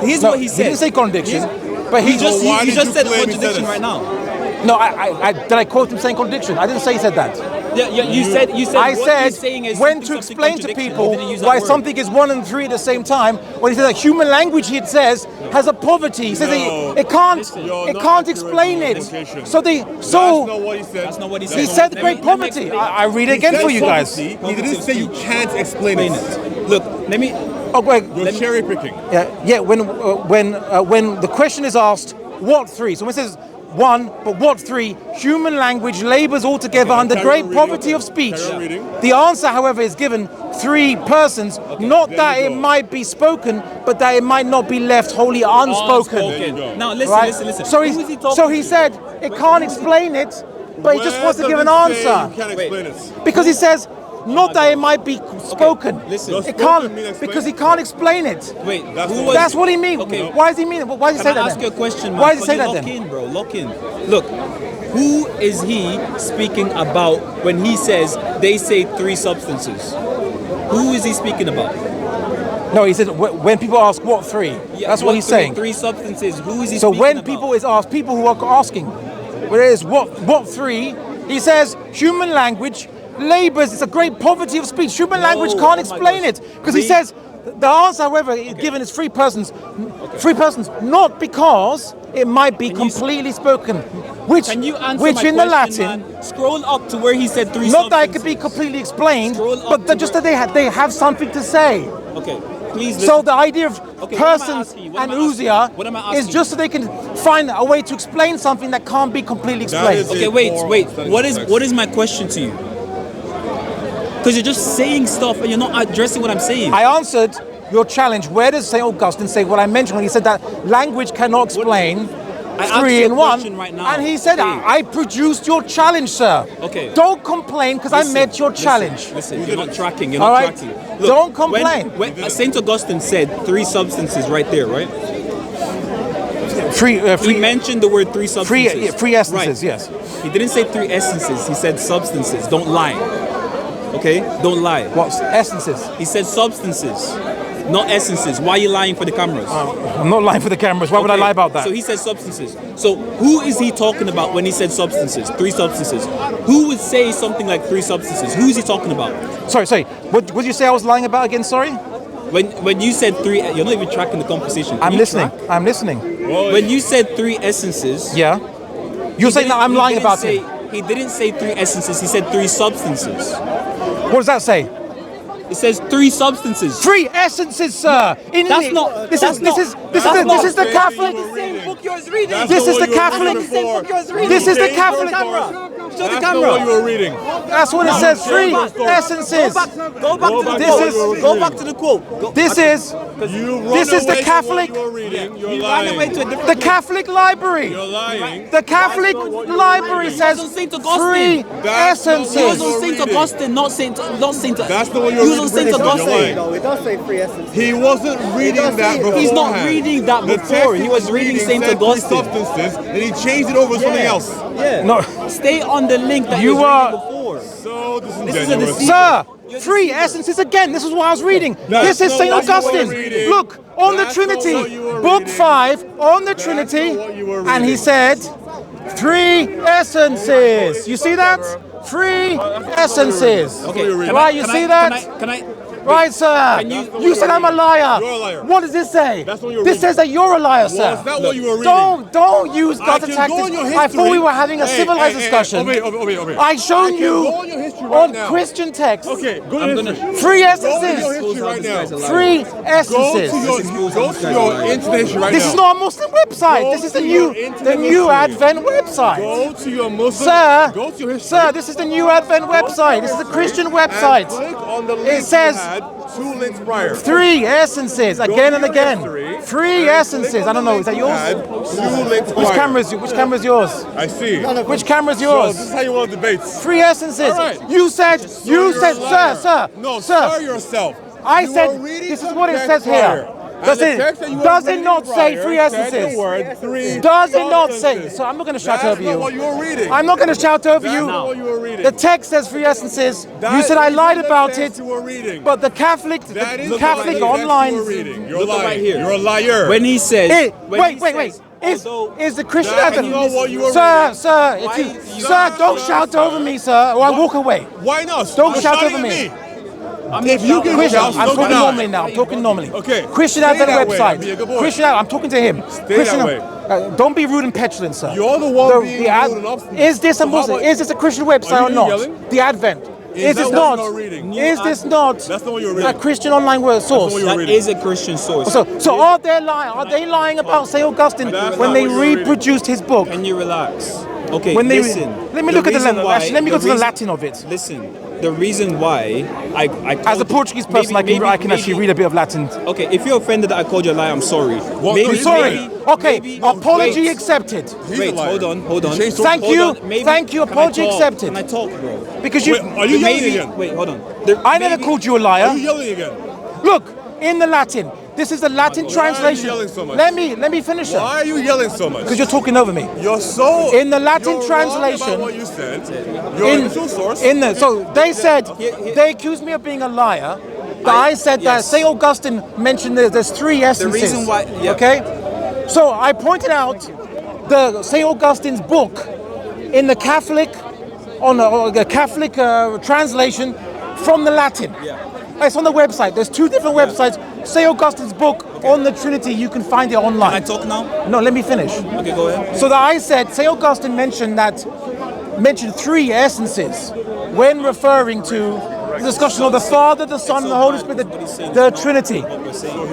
Here's No, what he said. didn't say contradiction, but He just, why he did just you said claim he said contradiction it? right now. no, did I quote him saying contradiction? I didn't say he said that. Yeah, you said I what said he's saying is when to something explain to contradiction. people He didn't use that why word. something is 1 and 3 at the same time. When he says that human language, he says has a poverty. He says No. it can't You're not can't accurate explain in it. implication. So That's not what he said. That's not what he he said. said Let great me- let me poverty. explain. I read it again for you guys. He didn't say you can't explain it. Look, let me. Oh wait, You're cherry picking. yeah. When the question is asked, what 3? So when it says 1, but what 3? Human language labors altogether under carry great on poverty reading. of speech. Carry on reading. The answer, however, is given 3 persons, not there that you it go. might be spoken, but that it might not be left wholly unspoken. There you go. Now listen, Right? listen. So Who is he talking so he to? said it can't explain it, but he just Where wants to does give an it say answer. You can't explain it. Because he says, not that it might be spoken. listen. Does It spoken can't, mean explain? because he can't explain it. Wait, That's who what- was? That's what he means. Okay. Why does he mean it? Why does he say Can I that ask then? you a question, man? Why does he say Can you that lock then? in, bro. Lock in. Look, who is he speaking about when he says they say 3 substances? Who is he speaking about? No, he says when people ask what 3, Yeah, that's what he's saying. 3 substances. Who is he So speaking when about? people is asked, people who are asking, where it is what 3, he says human language labors. It's a great poverty of speech. Human language oh can't my explain gosh. it because he says the answer, however, is given is 3 persons. 3 persons, not because it might be completely spoken, which Can you answer which my in the question, Latin. man? Scroll up to where he said 3 Not that it substances. could be completely explained, Scroll up but to just where- that they have something to say. Okay, please listen. So the idea of Okay, what am I persons asking you? What and am I asking you? ousia What am I is asking just so they can find a way to explain something that can't be completely explained. is it. Okay, wait. Or- What is my question to you? Because you're just saying stuff and you're not addressing what I'm saying. I answered your challenge. Where does St. Augustine say what I mentioned when he said that language cannot explain I asked 3 you a in 1? question right now. And he said, Okay. I produced your challenge, sir. Okay. Don't complain because I Listen, met your challenge. Listen, you're not tracking. You're All not right? tracking. Don't complain. When Saint Augustine said 3 substances right there, right? Free, He mentioned the word 3 substances. free essences, Right. yes. He didn't say 3 essences. He said substances. Don't lie. Okay? Don't lie. What essences? He said substances, not essences. Why are you lying for the cameras? I'm not lying for the cameras. Why would I Okay, lie about that? So he said substances. So who is he talking about when he said substances? 3 substances. Who would say something like 3 substances? Who is he talking about? Sorry. What did you say I was lying about again? Sorry? When you said 3, you're not even tracking the conversation. Can I'm you listening. track? I'm listening. When you said 3 essences, Yeah. You're saying that I'm lying about it. He didn't say 3 essences. He said 3 substances. What does that say? It says 3 substances. 3 essences, sir. That's not- This that's is not- this is that's the not- this is the Catholic. book you're reading. This is the Catholic. This is the Catholic. Show the That's not camera. what you were reading. That's what it says. 3 essences. Go back to the This quote. is- Go back to the quote. This is You This run is the away from Catholic- what you were reading. You're He ran away lying. to a different the Catholic Library. You're lying. The Catholic Library says He was on Saint Augustine. 3 That's not He was essences. on Saint Augustine, not Saint. That's not what you're He was on reading. Saint You're Augustine. lying. No, it does say 3 essences. He wasn't reading that beforehand. He's not reading that The before. text He was reading Saint said 3 Augustine. substances, and he changed it over to something else. Yeah. No, Stay on the link that You you are- reading before. So This is a disingenuous. deceit. sir. 3 essences again. This is what I was reading. That's This is not St. what you were Augustine. reading. Look, on the That's not Trinity, what you were book reading. 5, on the That's Trinity, not what you were and he reading. said 3 essences. You see that? 3 essences. Okay, Right, you see that? Can I? Right, sir. You said I'm a liar. You're a liar. What does this say? That's what you're This reading. says that you're a liar, sir. Was that what you were reading? Don't use I God's can tactics. go on your I thought we history. were having a Hey, civilized hey, hey, discussion. Obey. I've shown I can you go on your history right on now. Christian texts. Okay, go to history. 3 Go to your essences. history right now. 3 essences. Go to your internet history right This now. is not a Muslim website. Go This is to the your new internet history. Advent website. Go to your Muslim. Sir, Go to your history. sir, this is the new Advent website. This is the Christian And website. click on the link It says you had 2 links prior. 3 essences again and Go to your again. history 3 and essences. click I on don't the know. Is that link you yours? had 2 links Which prior. camera is yours? I see. Which camera is So yours? this is how you want debates. 3 essences. All right. You said, You're a liar. sir. No, sir. sir yourself. I You said were reading this is some what it text says prior. here. And Does the it? text that you were Does it reading not say prior three said essences? the word three Does it not say? substances. So I'm not going to shout That's over not you. what you were reading. I'm not going to shout over That's you. not what you were reading. The text says three essences. You That said I isn't lied the about text it. you were reading. But the Catholic, That is the Catholic the text online. you were reading. You're Look lying. right here. You're a liar. When he says, Wait. Is the Christian That's evidence? not what you were Sir, reading. sir, if you, sir, don't shout over me, sir, or I walk away. Why not? Don't You're shout shouting over at me. If you can Christian, shout, I'm so talking can I. normally now. I'm talking normally. Okay. Christian Stay Advent that way, website. be a good boy. Christian, I'm talking to him. Stay Christian, that way. don't be rude and petulant, sir. You're the one being rude and obstinate. Is this a So how Muslim? about- Is this a Christian website Are or you not? yelling? The Advent. Is that this what not? you're reading? Is this not? That's not what you're A reading. Christian online word source. what you're that reading. is a Christian source. So are they lying? Are they lying about St. Augustine That's when not they what you're reading. reproduced his book? Can you relax? Okay, When they listen. let me look at the reason Latin. why- Actually, let me go to the reason- Latin of it. Listen, the reason why I As a Portuguese person, I can actually read a bit of Latin. Okay, if you're offended that I called you a liar, I'm sorry. What? Maybe, I'm Sorry. maybe- Okay. maybe- Apology wait, accepted. He's a Wait, liar. hold on. He changed Thank sources. you. Hold on, maybe- Thank you. can I Apology talk? accepted. Can I talk, bro? Because you. Wait, are you yelling Maybe, again? wait, hold on. I never called you a Are liar. you yelling again? Look, in the Latin. This is the Latin Why are you translation. yelling so much? Let me finish it. Why are you yelling so much? Because you're talking over me. You're so In the Latin you're translation- wrong about what you said. Your initial source. So they said they accused me of being a liar. But I said that yes. St. Augustine mentioned there's three essences. reason why- yeah. Okay. So I pointed out the St. Augustine's book in the Catholic Catholic translation from the Latin. Yeah. It's on the website. There's two different websites. St. Augustine's book on the Trinity. You can find it Can I online. talk now? No, let me finish. Okay, go ahead. So that I said St. Augustine mentioned three essences when referring to the discussion of the Father, the Son, and the Holy Spirit, the Trinity.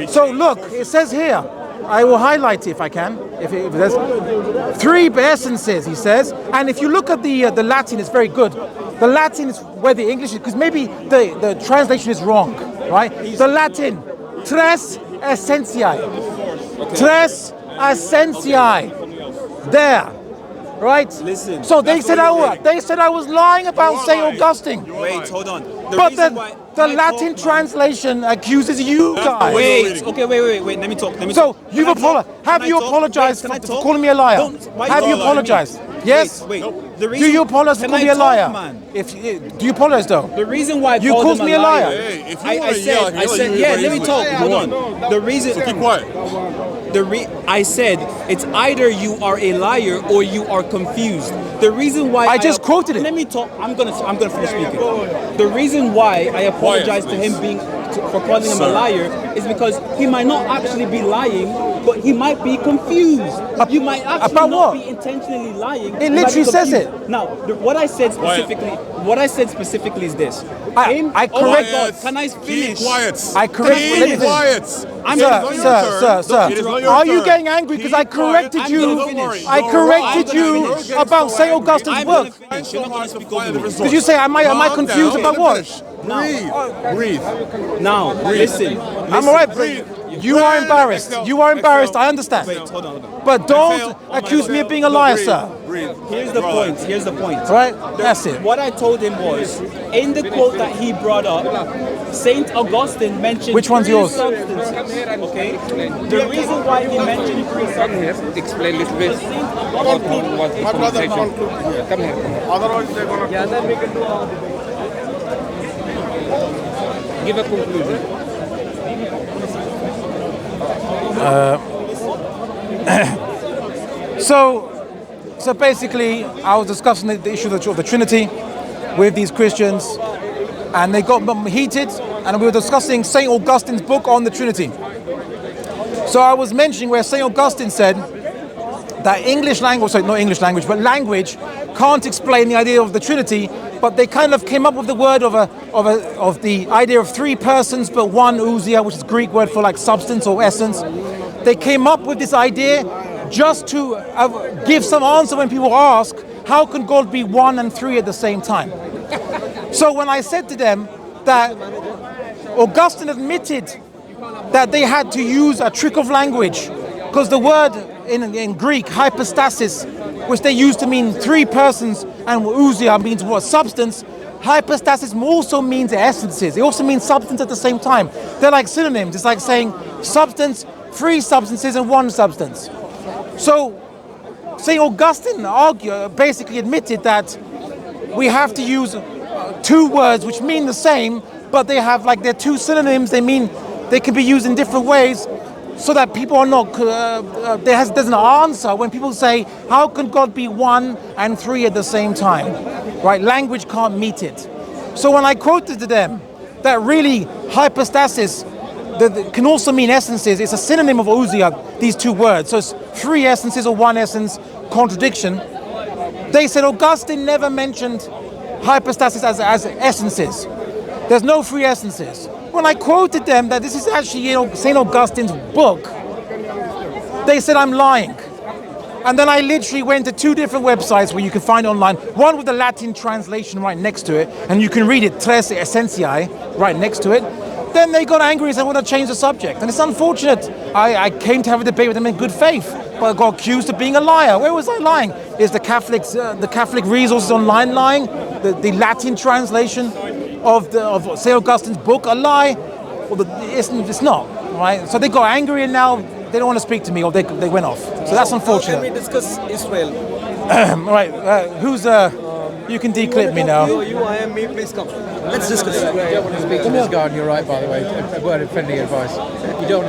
So look, it says here. I will highlight it if I can. If there's three essences, he says. And if you look at the Latin, it's very good. The Latin is where the English is, because maybe the translation is wrong, right? The Latin, tres essentiae. Tres essentiae. There. Right? Listen, So they that's said what you're they said I was lying about St. Augustine. Wait, hold on. But reason why- the can I Latin talk? translation accuses you guys. Wait, okay, wait. Let me talk. So you've apologized. Have you apologized Can I for talk? calling me a liar? Why Have you lying? apologized? Yes. Wait. Do you apologize for Can calling me I a liar? talk, man? Do you apologize though? The reason why I You called called him me a liar. Hey, if you I want to yell, said, yeah, let me talk. Hold on. The reason, Keep quiet. I said it's either you are a liar or you are confused. The reason why I just quoted it. Let me talk. I'm gonna finish speaking. The reason why I apologize to him for calling him a liar is because he might not actually be lying, but he might be confused. You might actually about not what? be intentionally lying. It you might literally be says confused. it. Now, what I said specifically is this. I Oh my correct- God, can I finish? Keep quiet. I correct- Keep let me finish. quiet. I'm It is not your turn. Sir, It is not your are you turn. getting angry because I Keep quiet. corrected I'm you? gonna finish. I You're corrected wrong. you You're getting about so St. angry. Augustine's I'm book. gonna finish. You're not gonna speak over me. Did you say am I confused Calm about down. what? Finish. Breathe. Now, listen. I'm alright. Breathe. You are embarrassed. You are embarrassed. I understand. Wait, hold on. But don't Exhale. accuse me of being a liar, sir. Breathe. Here's the point. Here's the point. Right? That's it. What I told him was, in the quote that he brought up, Saint Augustine mentioned Which one's three yours? substances. Okay. The reason why he mentioned three substances. Explain a little bit Saint about Augustine. how was the conversation. Come here. Otherwise, they're gonna. Yeah, then we can do all the Give a conclusion. So basically, I was discussing the issue of the Trinity with these Christians, and they got heated, and we were discussing St. Augustine's book on the Trinity. So I was mentioning where St. Augustine said that language can't explain the idea of the Trinity, but they kind of came up with the word of the idea of three persons but one ousia, which is a Greek word for like substance or essence. They came up with this idea just to give some answer when people ask, how can God be one and three at the same time? So when I said to them that Augustine admitted that they had to use a trick of language, because the word in Greek, hypostasis, which they used to mean three persons, and ousia means what? Substance. hypostasis also means essences. It also means substance at the same time. They're like synonyms. It's like saying substance, 3 substances and 1 substance. So St. Augustine basically admitted that we have to use 2 words which mean the same, but they have they're 2 synonyms. They can be used in different ways, so that people are not. There's an answer when people say, "How can God be 1 and 3 at the same time?" Right? Language can't meet it. So when I quoted to them that really hypostasis that can also mean essences, it's a synonym of ousia, these 2 words. So it's 3 essences or 1 essence, contradiction. They said Augustine never mentioned hypostasis as essences. There's no 3 essences. When I quoted them that this is actually St. Augustine's book, they said I'm lying. And then I literally went to 2 different websites where you can find online. One with the Latin translation right next to it, and you can read it, Tres Essentiae, right next to it. Then they got angry and said, I want to change the subject. And it's unfortunate. I came to have a debate with them in good faith, but I got accused of being a liar. Where was I lying? Is the Catholic resources online lying? The Latin translation of St. Augustine's book a lie? Well, it's not, right? So they got angry and now they don't want to speak to me, or they went off. So that's unfortunate. Can we discuss Israel? Right, you can declip me now. You, I am me, please come. Let's discuss. Speak to this guy on your right, by the way. A word of friendly advice. You don't